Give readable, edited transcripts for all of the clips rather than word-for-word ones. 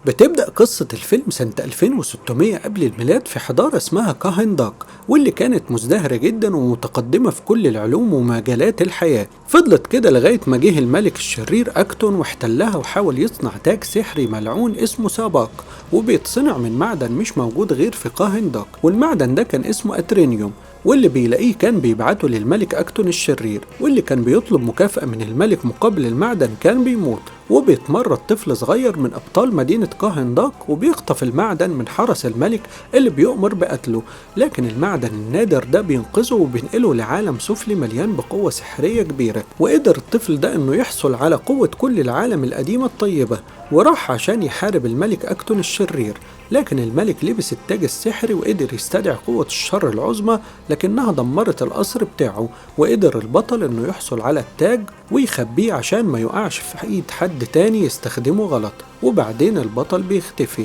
بتبدأ قصة الفيلم سنة 2600 قبل الميلاد في حضارة اسمها كاهنداك، واللي كانت مزدهرة جدا ومتقدمة في كل العلوم ومجالات الحياة. فضلت كده لغاية ما جه الملك الشرير أكتون واحتلها وحاول يصنع تاج سحري ملعون اسمه ساباك، وبيتصنع من معدن مش موجود غير في كاهنداك، والمعدن ده كان اسمه أترينيوم. واللي بيلاقيه كان بيبعته للملك أكتون الشرير، واللي كان بيطلب مكافأة من الملك مقابل المعدن كان بيموت. وبيتمرد طفل صغير من أبطال مدينة كاهنداك وبيخطف المعدن من حرس الملك اللي بيؤمر بقتله، لكن المعدن النادر ده بينقذه وبينقله لعالم سفلي مليان بقوة سحرية كبيرة. وقدر الطفل ده إنه يحصل على قوة كل العالم القديمة الطيبة، وراح عشان يحارب الملك أكتون الشرير. لكن الملك لبس التاج السحري وقدر يستدعي قوة الشر العظمى، لكنها دمرت القصر بتاعه. وقدر البطل إنه يحصل على التاج ويخبيه عشان ما يقعش في ايد حد تاني يستخدمه غلط، وبعدين البطل بيختفي.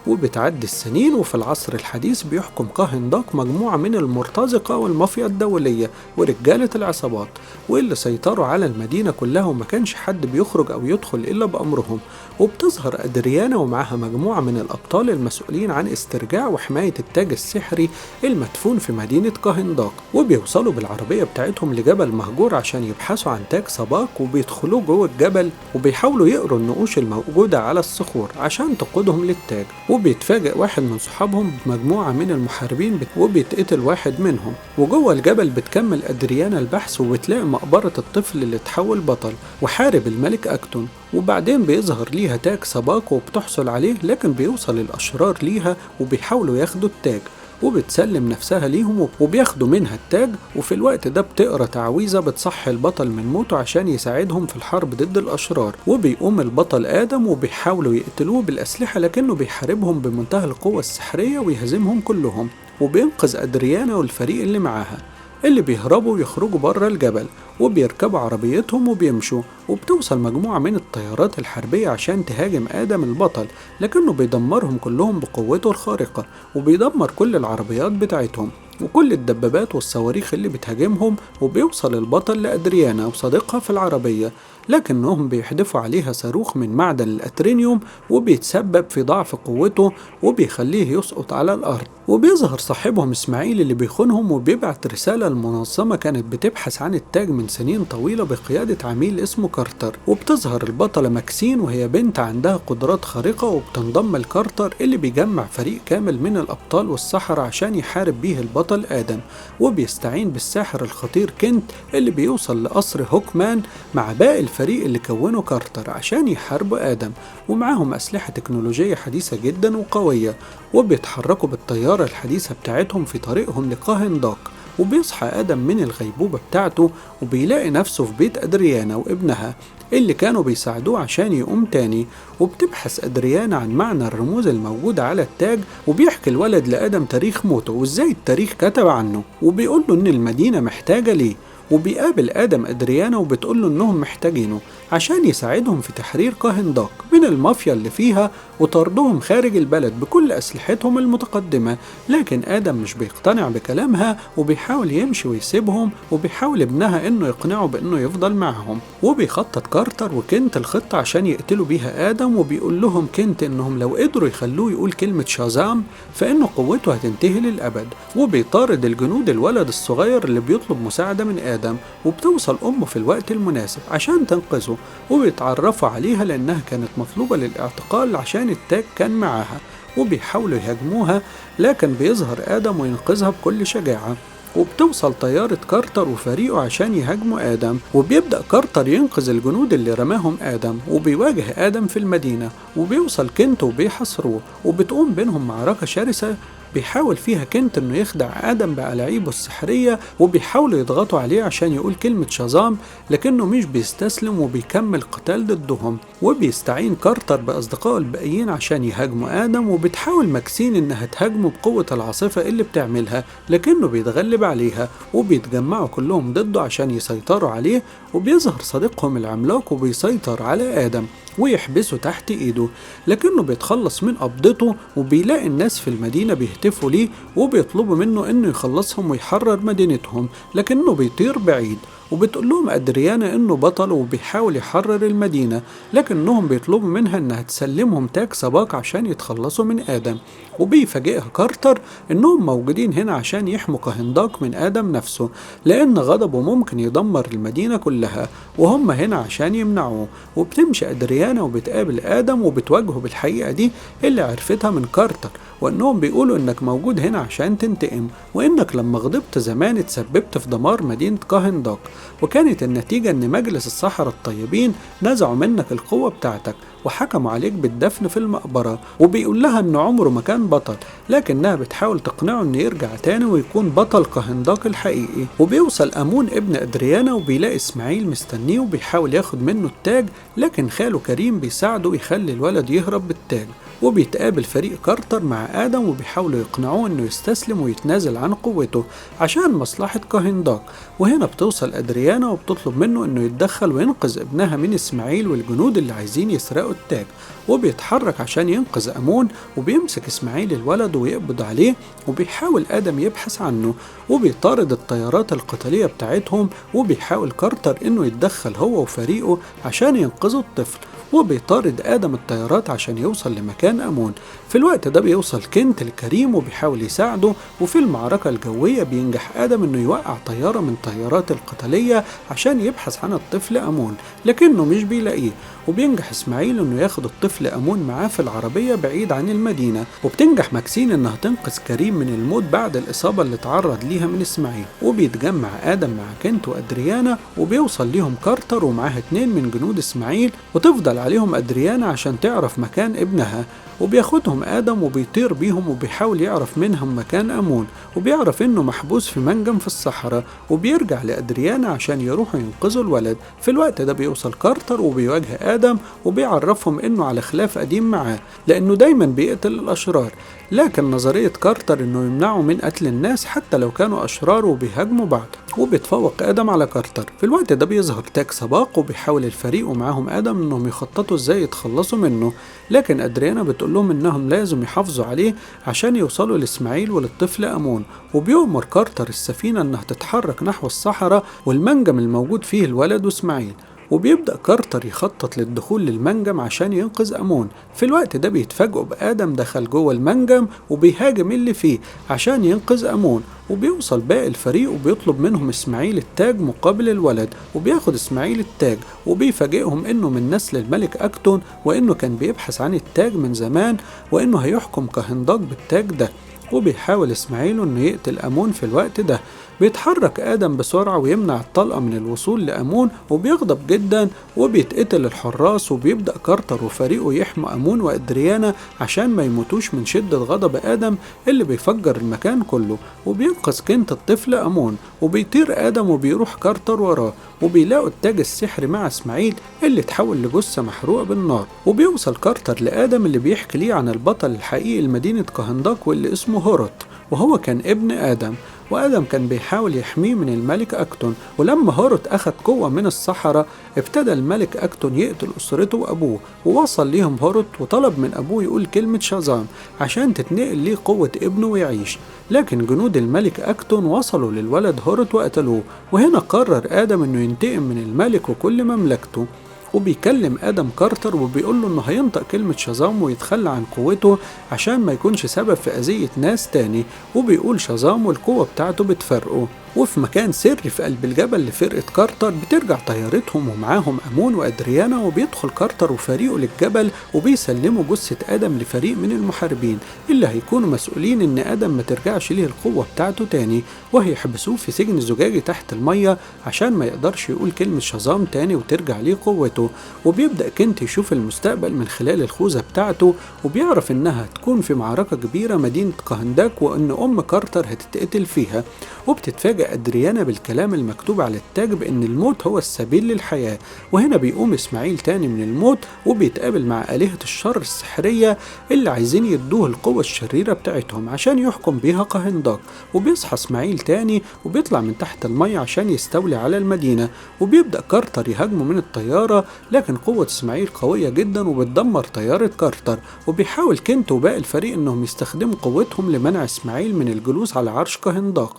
وبتعدي السنين وفي العصر الحديث بيحكم كاهنداك مجموعة من المرتزقة والمافيا الدولية ورجالة العصابات، واللي سيطروا على المدينة كلها وما كانش حد بيخرج أو يدخل إلا بأمرهم. وبتظهر أدريانا ومعها مجموعة من الأبطال المسؤولين عن استرجاع وحماية التاج السحري المدفون في مدينة كاهنداك. وبيوصلوا بالعربية بتاعتهم لجبل مهجور عشان يبحثوا عن تاج سباق، وبيدخلوا جوه الجبل وبيحاولوا يقروا النقوش الموجودة على الصخور عشان تقودهم للتاج. وبيتفاجئ واحد من صحابهم بمجموعة من المحاربين وبيتقتل واحد منهم. وجوه الجبل بتكمل أدريانا البحث وبتلاقي مقبرة الطفل اللي اتحول بطل وحارب الملك أكتون. وبعدين بيظهر ليها تاج سباق وبتحصل عليه، لكن بيوصل الأشرار ليها وبيحاولوا ياخدوا التاج، وبتسلم نفسها ليهم وبياخدوا منها التاج. وفي الوقت ده بتقرا تعويذة بتصحي البطل من موته عشان يساعدهم في الحرب ضد الأشرار. وبيقوم البطل آدم وبيحاولوا يقتلوه بالأسلحة، لكنه بيحاربهم بمنتهى القوة السحرية ويهزمهم كلهم. وبينقذ أدريانا والفريق اللي معاها، اللي بيهربوا ويخرجوا بره الجبل وبيركبوا عربيتهم وبيمشوا. وبتوصل مجموعة من الطيارات الحربية عشان تهاجم آدم البطل، لكنه بيدمرهم كلهم بقوته الخارقة، وبيدمر كل العربيات بتاعتهم وكل الدبابات والصواريخ اللي بتهاجمهم. وبيوصل البطل لأدريانا وصديقها في العربية، لكنهم بيحدفوا عليها صاروخ من معدن الأترينيوم وبيتسبب في ضعف قوته وبيخليه يسقط على الأرض. وبيظهر صاحبهم إسماعيل اللي بيخونهم وبيبعت رسالة لمنظمة كانت بتبحث عن التاج من سنين طويلة بقيادة عميل اسمه كارتر. وبتظهر البطلة ماكسين وهي بنت عندها قدرات خارقة، وبتنضم لكارتر اللي بيجمع فريق كامل من الأبطال والسحرة عشان يحارب بيه البطل آدم. وبيستعين بالساحر الخطير كنت اللي بيوصل لقصر هوكمان مع باقي الفريق اللي كونه كارتر عشان يحاربوا آدم، ومعاهم أسلحة تكنولوجية حديثة جدا وقوية. وبيتحركوا بالطيارة الحديثة بتاعتهم في طريقهم لكاهنداك. وبيصحى آدم من الغيبوبة بتاعته وبيلاقي نفسه في بيت أدريانا وابنها اللي كانوا بيساعدوه عشان يقوم تاني. وبتبحث أدريانا عن معنى الرموز الموجودة على التاج، وبيحكي الولد لآدم تاريخ موته وإزاي التاريخ كتب عنه، وبيقول له إن المدينة محتاجة ليه. وبيقابل آدم أدريانا وبتقول له إنهم محتاجينه عشان يساعدهم في تحرير كاهنداك من المافيا اللي فيها وطردهم خارج البلد بكل أسلحتهم المتقدمة. لكن آدم مش بيقتنع بكلامها وبيحاول يمشي ويسيبهم، وبيحاول ابنها إنه يقنعه بإنه يفضل معهم. وبيخطط كارتر وكنت الخطة عشان يقتلوا بيها آدم، وبيقول لهم كنت إنهم لو قدروا يخلوه يقول كلمة شازام فإنه قوته هتنتهي للأبد. وبيطارد الجنود الولد الصغير اللي بيطلب مساعدة من آدم، وبتوصل أمه في الوقت المناسب عشان تنقذه. وبيتعرفوا عليها لأنها كانت مطلوبة للاعتقال عشان التاج كان معاها، وبيحاولوا يهاجموها، لكن بيظهر آدم وينقذها بكل شجاعة. وبتوصل طيارة كارتر وفريقه عشان يهاجموا آدم، وبيبدأ كارتر ينقذ الجنود اللي رماهم آدم، وبيواجه آدم في المدينة. وبيوصل كنت وبيحاصروه، وبتقوم بينهم معركة شرسة بيحاول فيها كنت انه يخدع آدم بألاعيبه السحرية، وبيحاولوا يضغطوا عليه عشان يقول كلمة شازام، لكنه مش بيستسلم وبيكمل قتال ضدهم. وبيستعين كارتر بأصدقائه الباقيين عشان يهاجموا آدم، وبتحاول ماكسين انها تهاجمه بقوة العاصفة اللي بتعملها، لكنه بيتغلب عليها. وبيتجمعوا كلهم ضده عشان يسيطروا عليه. وبيظهر صديقهم العملاق وبيسيطر على آدم ويحبسه تحت ايده، لكنه بيتخلص من قبضته. وبيلاقي الناس في المدينة بيهتفوا ليه وبيطلبوا منه انه يخلصهم ويحرر مدينتهم، لكنه بيطير بعيد. وبتقول لهم أدريانا إنه بطل وبيحاول يحرر المدينة، لكنهم بيطلبوا منها إنها تسلمهم تاج سباق عشان يتخلصوا من آدم. وبيفاجئها كارتر إنهم موجودين هنا عشان يحموا كهنداك من آدم نفسه، لأن غضبه ممكن يدمر المدينة كلها، وهم هنا عشان يمنعوه. وبتمشي أدريانا وبتقابل آدم وبتواجهه بالحقيقة دي اللي عرفتها من كارتر، وإنهم بيقولوا إنك موجود هنا عشان تنتقم، وإنك لما غضبت زمان اتسببت في دمار مدينة كاهنداك، وكانت النتيجة إن مجلس السحرة الطيبين نزعوا منك القوة بتاعتك وحكموا عليك بالدفن في المقبرة. وبيقول لها إن عمره ما كان بطل، لكنها بتحاول تقنعه إنه يرجع تاني ويكون بطل كاهنداك الحقيقي. وبيوصل أمون ابن أدريانا وبيلاقي إسماعيل مستنيه وبيحاول ياخد منه التاج، لكن خاله كريم بيساعده يخلي الولد يهرب بالتاج. وبيتقابل فريق كارتر مع آدم وبيحاولوا يقنعوه إنه يستسلم ويتنازل عن قوته عشان مصلحة كاهنداك. وهنا بتوصل أدريانا وبتطلب منه إنه يتدخل وينقذ ابنها من إسماعيل والجنود اللي عايزين يسرقوا التاج. وبيتحرك عشان ينقذ أمون، وبيمسك إسماعيل الولد ويقبض عليه، وبيحاول آدم يبحث عنه، وبيطارد الطيارات القتالية بتاعتهم. وبيحاول كارتر إنه يتدخل هو وفريقه عشان ينقذوا الطفل، وبيطارد آدم الطيارات عشان يوصل لمكان أمون. في الوقت ده بيوصل كنت لكريم وبيحاول يساعده، وفي المعركة الجوية بينجح آدم إنه يوقع طيارة من طيارات القتالية عشان يبحث عن الطفل أمون، لكنه مش بيلاقيه. وبينجح إسماعيل إنه ياخد الطفل أمون معاه في العربية بعيد عن المدينة. وبتنجح ماكسين إنها تنقذ كريم من الموت بعد الإصابة اللي تعرض ليها من إسماعيل. وبيتجمع آدم مع كنت وأدريانا، وبيوصل ليهم كارتر ومعاه 2 من جنود إسماعيل، وتفضل عليهم أدريانا عشان تعرف مكان ابنها. وبياخدهم آدم وبيطير بيهم وبيحاول يعرف منهم مكان أمون، وبيعرف إنه محبوس في منجم في الصحراء. وبيرجع لأدريانا عشان يروحوا ينقذوا الولد. في الوقت ده بيوصل كارتر وبيواجه آدم وبيعرفهم إنه على خلاف قديم معاه، لأنه دايما بيقتل الأشرار. لكن نظرية كارتر إنه يمنعه من قتل الناس حتى لو كانوا أشرار وبيهاجموا بعض. وبيتفوق آدم على كارتر. في الوقت ده بيظهر تاج سباق، وبيحاول الفريق ومعاهم آدم إنهم يخططوا إزاي يتخلصوا منه، لكن أدريانا بتقول لهم إنهم لازم يحافظوا عليه عشان يوصلوا لإسماعيل وللطفل أمون. وبيؤمر كارتر السفينة إنها تتحرك نحو الصحراء والمنجم الموجود فيه الولد وإسماعيل. وبيبدأ كارتر يخطط للدخول للمنجم عشان ينقذ أمون. في الوقت ده بيتفاجئوا بآدم دخل جوه المنجم وبيهاجم اللي فيه عشان ينقذ أمون. وبيوصل باقي الفريق وبيطلب منهم إسماعيل التاج مقابل الولد، وبياخد إسماعيل التاج وبيفاجئهم إنه من نسل الملك أكتون، وإنه كان بيبحث عن التاج من زمان، وإنه هيحكم كهنداك بالتاج ده. وبيحاول إسماعيل إنه يقتل أمون. في الوقت ده بيتحرك آدم بسرعة ويمنع الطلقة من الوصول لأمون، وبيغضب جدا وبيتقتل الحراس. وبيبدأ كارتر وفريقه يحموا أمون وأدريانا عشان ما يموتوش من شدة غضب آدم اللي بيفجر المكان كله. وبينقذ كنت الطفل أمون، وبيطير آدم وبيروح كارتر وراه، وبيلاقوا التاج السحري مع إسماعيل اللي اتحول لجثة محروقة بالنار. وبيوصل كارتر لآدم اللي بيحكي ليه عن البطل الحقيقي لمدينة كهنداك واللي اسمه هوروت، وهو كان ابن آدم. وآدم كان بيحاول يحميه من الملك أكتون. ولما هوروت أخد قوة من الصحراء ابتدى الملك أكتون يقتل أسرته وأبوه. ووصل ليهم هوروت وطلب من أبوه يقول كلمة شازام عشان تتنقل ليه قوة ابنه ويعيش، لكن جنود الملك أكتون وصلوا للولد هوروت وقتلوه. وهنا قرر آدم إنه ينتقم من الملك وكل مملكته. وبيكلم آدم كارتر وبيقول له إنه هينطق كلمة شازام ويتخلى عن قوته عشان ما يكونش سبب في أذية ناس تاني. وبيقول شازام والقوة بتاعته بتفرقه. وفي مكان سري في قلب الجبل لفرقة كارتر بترجع طيارتهم ومعاهم أمون وأدريانا، وبيدخل كارتر وفريقه للجبل وبيسلموا جثة آدم لفريق من المحاربين اللي هيكونوا مسؤولين إن آدم ما ترجعش ليه القوة بتاعته تاني، وهيحبسوه في سجن زجاجي تحت المية عشان ما يقدرش يقول كلمة شازام تاني وترجع ليه قوته. وبيبدأ كنت يشوف المستقبل من خلال الخوذة بتاعته، وبيعرف إنها هتكون في معركة كبيرة مدينة كهنداك وإن أم كارتر هتتقتل فيها. وبتتفاجأ أدريانا بالكلام المكتوب على التاج بأن الموت هو السبيل للحياة. وهنا بيقوم إسماعيل تاني من الموت وبيتقابل مع آلهة الشر السحرية اللي عايزين يدوه القوة الشريرة بتاعتهم عشان يحكم بيها كهنداك. وبيصحى إسماعيل تاني وبيطلع من تحت المية عشان يستولي على المدينة. وبيبدأ كارتر يهاجمه من الطيارة، لكن قوة إسماعيل قوية جدا وبتدمر طيارة كارتر. وبيحاول كنت وباقي الفريق إنهم يستخدموا قوتهم لمنع إسماعيل من الجلوس على عرش كهنداك.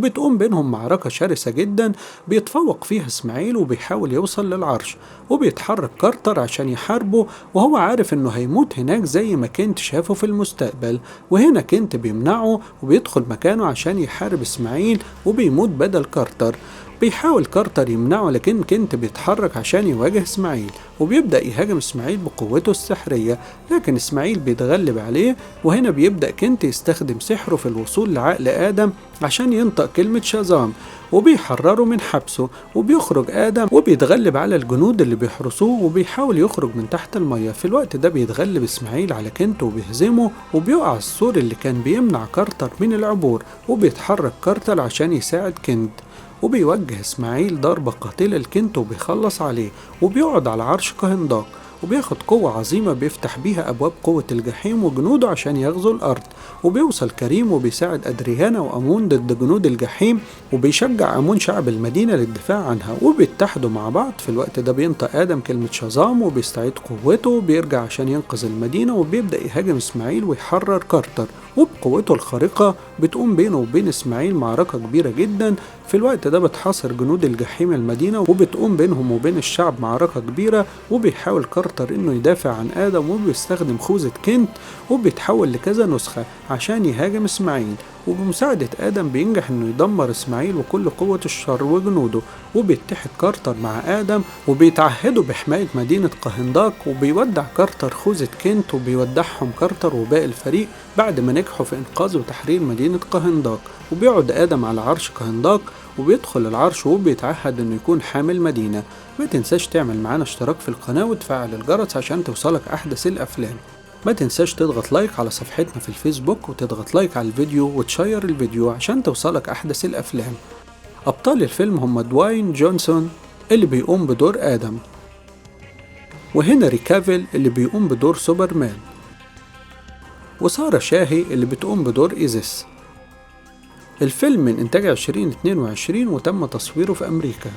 وبتقوم بينهم معركة شرسة جدا بيتفوق فيها إسماعيل وبيحاول يوصل للعرش، وبيتحرك كارتر عشان يحاربه وهو عارف إنه هيموت هناك زي ما كنت شافه في المستقبل. وهنا كنت بيمنعه وبيدخل مكانه عشان يحارب إسماعيل وبيموت بدل كارتر. بيحاول كارتر يمنعه لكن كنت بيتحرك عشان يواجه إسماعيل وبيبدأ يهاجم إسماعيل بقوته السحرية، لكن إسماعيل بيتغلب عليه. وهنا بيبدأ كنت يستخدم سحره في الوصول لعقل آدم عشان ينطق كلمة شازام وبيحرره من حبسه، وبيخرج آدم وبيتغلب على الجنود اللي بيحرسوه وبيحاول يخرج من تحت المية. في الوقت ده بيتغلب إسماعيل على كنت وبيهزمه وبيقع السور اللي كان بيمنع كارتر من العبور، وبيتحرك كارتر عشان يساعد كنت، وبيوجه إسماعيل ضربة قاتلة لكنت وبيخلص عليه، وبيقعد على عرش كهنداق وبياخد قوة عظيمة بيفتح بيها أبواب قوة الجحيم وجنوده عشان يغزو الأرض. وبيوصل كريم وبيساعد أدريانا وأمون ضد جنود الجحيم، وبيشجع أمون شعب المدينة للدفاع عنها وبيتحدوا مع بعض. في الوقت ده بينطق آدم كلمة شازام وبيستعيد قوته وبيرجع عشان ينقذ المدينة، وبيبدأ يهاجم إسماعيل ويحرر كارتر، وبقوته الخارقة بتقوم بينه وبين إسماعيل معركة كبيرة جدا. في الوقت ده بتحاصر جنود الجحيم المدينة وبتقوم بينهم وبين الشعب معركة كبيرة، وبيحاول كارتر إنه يدافع عن آدم وبيستخدم خوذة كنت وبيتحول لكذا نسخة عشان يهاجم إسماعيل. وبمساعدة آدم بينجح إنه يدمر إسماعيل وكل قوة الشر وجنوده، وبيتحد كارتر مع آدم وبيتعهدوا بحماية مدينة قهنداق، وبيودع كارتر خوذة كنت وبيودعهم كارتر وباقي الفريق بعد ما نجحوا في إنقاذ وتحرير مدينة قهنداق. وبيقعد آدم على عرش قهنداق وبيدخل العرش وبيتعهد إنه يكون حامل مدينة. ما تنساش تعمل معانا اشتراك في القناة وتفعل الجرس عشان توصلك أحدث الأفلام. ما تنساش تضغط لايك على صفحتنا في الفيسبوك وتضغط لايك على الفيديو وتشير الفيديو عشان توصلك أحدث الأفلام. أبطال الفيلم هم دواين جونسون اللي بيقوم بدور آدم، وهنري كافيل اللي بيقوم بدور سوبرمان، وسارة شاهي اللي بتقوم بدور إيزيس. الفيلم من إنتاج 2022 وتم تصويره في أمريكا.